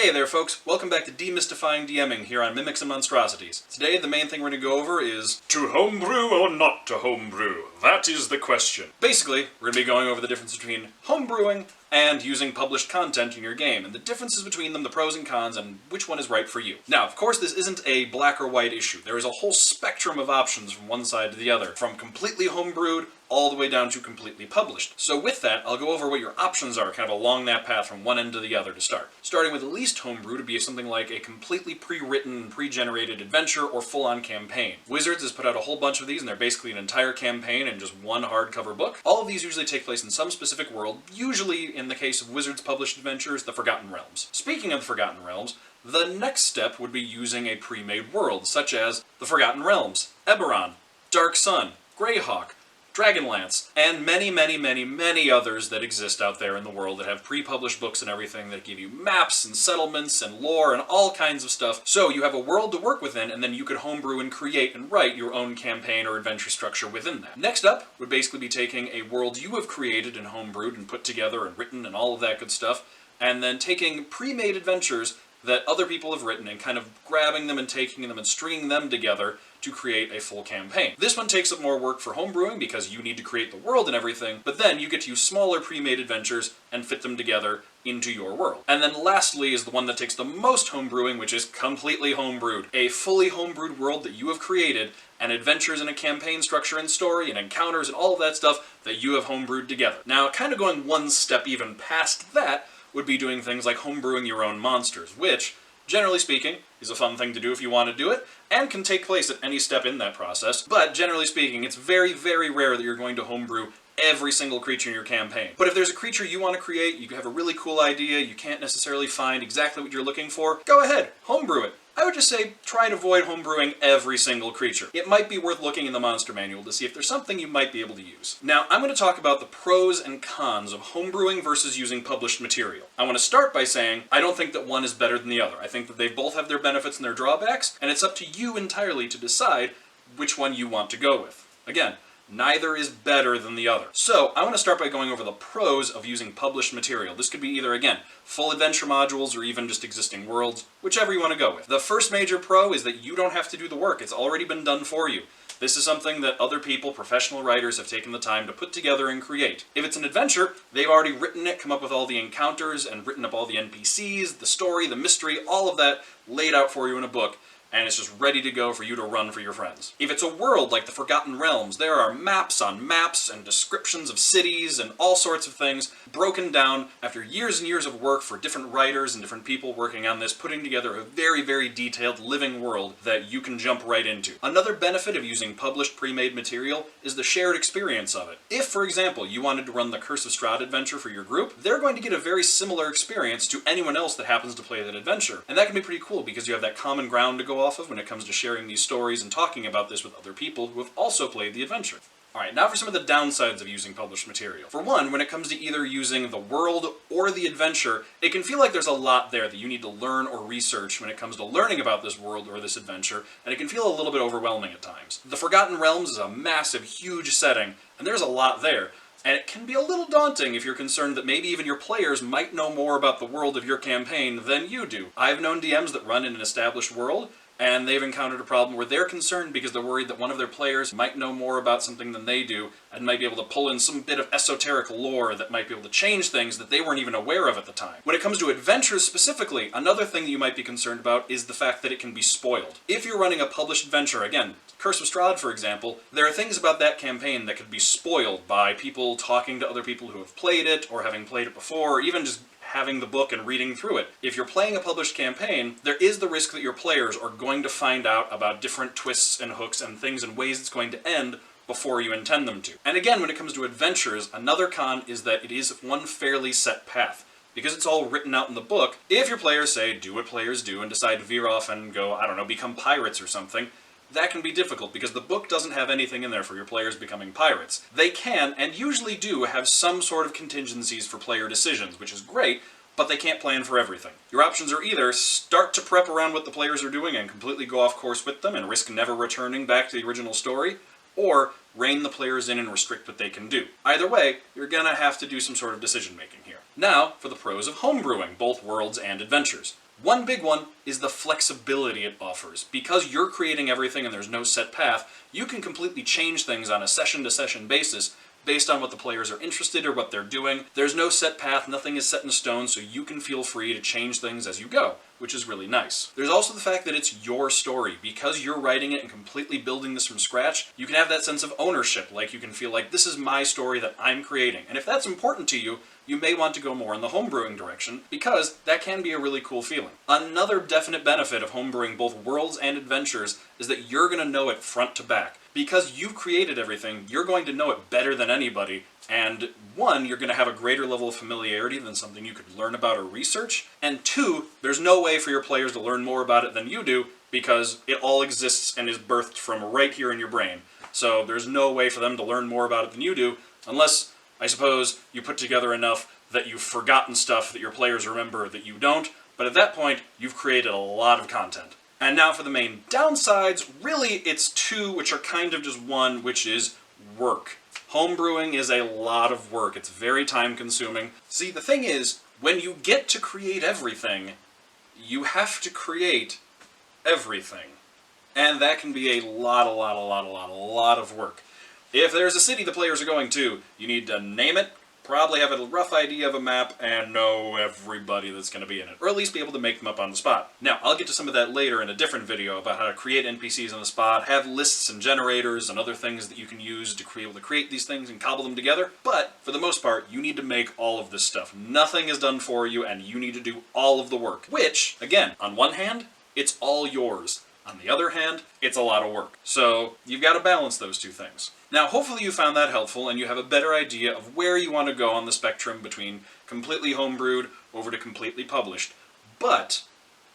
Hey there folks, welcome back to Demystifying DMing here on Mimics and Monstrosities. Today the main thing we're going to go over is to homebrew or not to homebrew? That is the question. Basically, we're going to be going over the difference between homebrewing and using published content in your game, and the differences between them, the pros and cons, and which one is right for you. Now, of course, this isn't a black or white issue. There is a whole spectrum of options from one side to the other, from completely homebrewed all the way down to completely published. So with that, I'll go over what your options are kind of along that path from one end to the other to start. Starting with the least homebrew to be something like a completely pre-written, pre-generated adventure or full-on campaign. Wizards has put out a whole bunch of these, and they're basically an entire campaign in just one hardcover book. All of these usually take place in some specific world, usually in the case of Wizards published adventures, the Forgotten Realms. Speaking of the Forgotten Realms, the next step would be using a pre-made world, such as the Forgotten Realms, Eberron, Dark Sun, Greyhawk, Dragonlance, and many others that exist out there in the world that have pre-published books and everything that give you maps and settlements and lore and all kinds of stuff. So you have a world to work within, and then you could homebrew and create and write your own campaign or adventure structure within that. Next up would basically be taking a world you have created and homebrewed and put together and written and all of that good stuff, and then taking pre-made adventures that other people have written and kind of grabbing them and taking them and stringing them together to create a full campaign. This one takes up more work for homebrewing because you need to create the world and everything, but then you get to use smaller pre-made adventures and fit them together into your world. And then lastly is the one that takes the most homebrewing, which is completely homebrewed. A fully homebrewed world that you have created, and adventures and a campaign structure and story and encounters and all of that stuff that you have homebrewed together. Now, kind of going one step even past that would be doing things like homebrewing your own monsters, which, generally speaking, is a fun thing to do if you want to do it, and can take place at any step in that process, but generally speaking, it's very rare that you're going to homebrew every single creature in your campaign. But if there's a creature you want to create, you have a really cool idea, you can't necessarily find exactly what you're looking for, go ahead, homebrew it. I would just say try and avoid homebrewing every single creature. It might be worth looking in the monster manual to see if there's something you might be able to use. Now, I'm going to talk about the pros and cons of homebrewing versus using published material. I want to start by saying I don't think that one is better than the other. I think that they both have their benefits and their drawbacks, and it's up to you entirely to decide which one you want to go with. Again, neither is better than the other. So, I want to start by going over the pros of using published material. This could be either, again, full adventure modules or even just existing worlds, whichever you want to go with. The first major pro is that you don't have to do the work. It's already been done for you. This is something that other people, professional writers, have taken the time to put together and create. If it's an adventure, they've already written it, come up with all the encounters, and written up all the NPCs, the story, the mystery, all of that laid out for you in a book, and it's just ready to go for you to run for your friends. If it's a world like the Forgotten Realms, there are maps on maps and descriptions of cities and all sorts of things broken down after years and years of work for different writers and different people working on this, putting together a very detailed living world that you can jump right into. Another benefit of using published pre-made material is the shared experience of it. If, for example, you wanted to run the Curse of Strahd adventure for your group, they're going to get a very similar experience to anyone else that happens to play that adventure. And that can be pretty cool because you have that common ground to go off of when it comes to sharing these stories and talking about this with other people who have also played the adventure. Alright, now for some of the downsides of using published material. For one, when it comes to either using the world or the adventure, it can feel like there's a lot there that you need to learn or research when it comes to learning about this world or this adventure, and it can feel a little bit overwhelming at times. The Forgotten Realms is a massive, huge setting, and there's a lot there. And it can be a little daunting if you're concerned that maybe even your players might know more about the world of your campaign than you do. I've known DMs that run in an established world, and they've encountered a problem where they're concerned because they're worried that one of their players might know more about something than they do, and might be able to pull in some bit of esoteric lore that might be able to change things that they weren't even aware of at the time. When it comes to adventures specifically, another thing that you might be concerned about is the fact that it can be spoiled. If you're running a published adventure, again, Curse of Strahd, for example, there are things about that campaign that could be spoiled by people talking to other people who have played it, or having played it before, or even just having the book and reading through it. If you're playing a published campaign, there is the risk that your players are going to find out about different twists and hooks and things and ways it's going to end before you intend them to. And again, when it comes to adventures, another con is that it is one fairly set path. Because it's all written out in the book, if your players say, do what players do, and decide to veer off and go, I don't know, become pirates or something, that can be difficult because the book doesn't have anything in there for your players becoming pirates. They can, and usually do, have some sort of contingencies for player decisions, which is great, but they can't plan for everything. Your options are either start to prep around what the players are doing and completely go off course with them and risk never returning back to the original story, or rein the players in and restrict what they can do. Either way, you're gonna have to do some sort of decision making here. Now, for the pros of homebrewing, both worlds and adventures. One big one is the flexibility it offers. Because you're creating everything and there's no set path, you can completely change things on a session-to-session basis based on what the players are interested or what they're doing. There's no set path, nothing is set in stone, so you can feel free to change things as you go, which is really nice. There's also the fact that it's your story. Because you're writing it and completely building this from scratch, you can have that sense of ownership, like you can feel like this is my story that I'm creating. And if that's important to you, you may want to go more in the homebrewing direction, because that can be a really cool feeling. Another definite benefit of homebrewing both worlds and adventures is that you're going to know it front to back. Because you've created everything, you're going to know it better than anybody, and one, you're going to have a greater level of familiarity than something you could learn about or research, and two, there's no way for your players to learn more about it than you do, because it all exists and is birthed from right here in your brain. So there's no way for them to learn more about it than you do, unless, I suppose, you put together enough that you've forgotten stuff that your players remember that you don't, but at that point, you've created a lot of content. And now for the main downsides, really it's two, which are kind of just one, which is work. Homebrewing is a lot of work. It's very time consuming. See, the thing is, when you get to create everything, you have to create everything. And that can be a lot of work. If there's a city the players are going to, you need to name it, probably have a rough idea of a map, and know everybody that's going to be in it. Or at least be able to make them up on the spot. Now, I'll get to some of that later in a different video about how to create NPCs on the spot, have lists and generators and other things that you can use to be able to create these things and cobble them together. But, for the most part, you need to make all of this stuff. Nothing is done for you, and you need to do all of the work. Which, again, on one hand, it's all yours. On the other hand, it's a lot of work. So, you've got to balance those two things. Now, hopefully you found that helpful and you have a better idea of where you want to go on the spectrum between completely homebrewed over to completely published. But,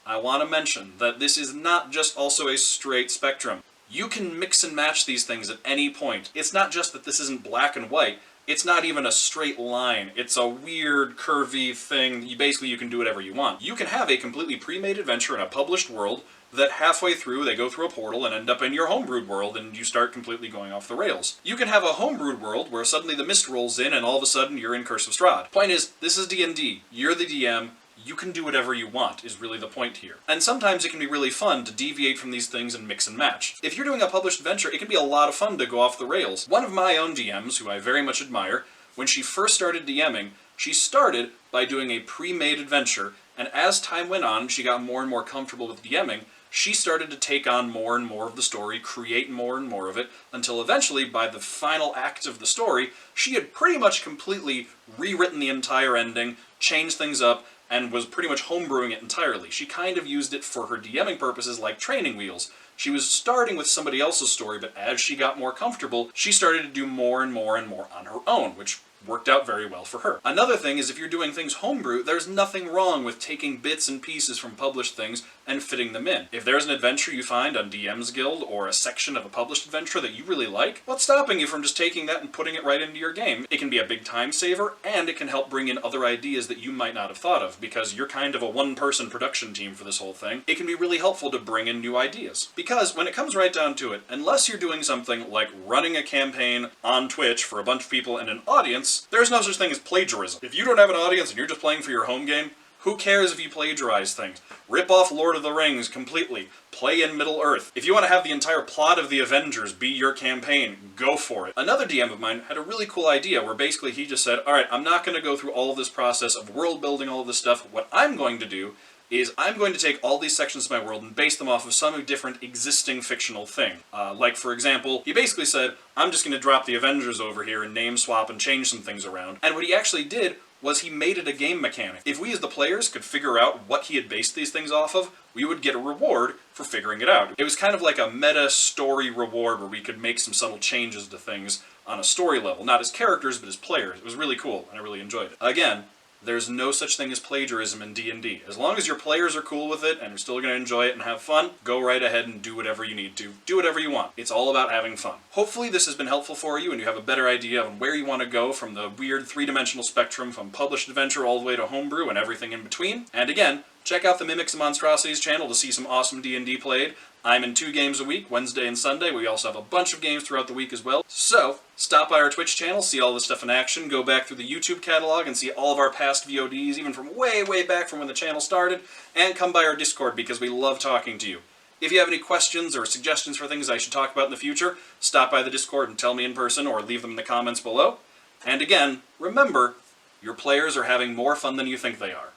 I want to mention that this is not just also a straight spectrum. You can mix and match these things at any point. It's not just that this isn't black and white. It's not even a straight line. It's a weird, curvy thing. Basically, you can do whatever you want. You can have a completely pre-made adventure in a published world that halfway through they go through a portal and end up in your homebrewed world and you start completely going off the rails. You can have a homebrewed world where suddenly the mist rolls in and all of a sudden you're in Curse of Strahd. Point is, this is D&D. You're the DM. You can do whatever you want, is really the point here. And sometimes it can be really fun to deviate from these things and mix and match. If you're doing a published adventure, it can be a lot of fun to go off the rails. One of my own DMs, who I very much admire, when she first started DMing, she started by doing a pre-made adventure, and as time went on, she got more and more comfortable with DMing, she started to take on more and more of the story, create more and more of it, until eventually, by the final act of the story, she had pretty much completely rewritten the entire ending, changed things up, and was pretty much homebrewing it entirely. She kind of used it for her DMing purposes like training wheels. She was starting with somebody else's story, but as she got more comfortable, she started to do more and more and more on her own, which worked out very well for her. Another thing is if you're doing things homebrew, there's nothing wrong with taking bits and pieces from published things and fitting them in. If there's an adventure you find on DM's Guild or a section of a published adventure that you really like, what's stopping you from just taking that and putting it right into your game? It can be a big time saver, and it can help bring in other ideas that you might not have thought of, because you're kind of a one-person production team for this whole thing. It can be really helpful to bring in new ideas. Because when it comes right down to it, unless you're doing something like running a campaign on Twitch for a bunch of people and an audience, there's no such thing as plagiarism. If you don't have an audience and you're just playing for your home game, who cares if you plagiarize things? Rip off Lord of the Rings completely. Play in Middle-earth. If you want to have the entire plot of the Avengers be your campaign, go for it. Another DM of mine had a really cool idea where basically he just said, alright, I'm not going to go through all of this process of world building, all of this stuff. What I'm going to do is I'm going to take all these sections of my world and base them off of some different existing fictional thing. Like, for example, he basically said, I'm just going to drop the Avengers over here and name swap and change some things around. And what he actually did was he made it a game mechanic. If we as the players could figure out what he had based these things off of, we would get a reward for figuring it out. It was kind of like a meta story reward where we could make some subtle changes to things on a story level. Not as characters, but as players. It was really cool, and I really enjoyed it. Again, there's no such thing as plagiarism in D&D. As long as your players are cool with it and are still going to enjoy it and have fun, go right ahead and do whatever you need to. Do whatever you want. It's all about having fun. Hopefully this has been helpful for you and you have a better idea of where you want to go from the weird three-dimensional spectrum from published adventure all the way to homebrew and everything in between. And again, Check out the Mimics and Monstrosities channel to see some awesome D&D played. I'm in 2 games a week, Wednesday and Sunday. We also have a bunch of games throughout the week as well. So, stop by our Twitch channel, see all this stuff in action, go back through the YouTube catalog and see all of our past VODs, even from way, way back from when the channel started, and come by our Discord because we love talking to you. If you have any questions or suggestions for things I should talk about in the future, stop by the Discord and tell me in person or leave them in the comments below. And again, remember, your players are having more fun than you think they are.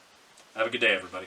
Have a good day, everybody.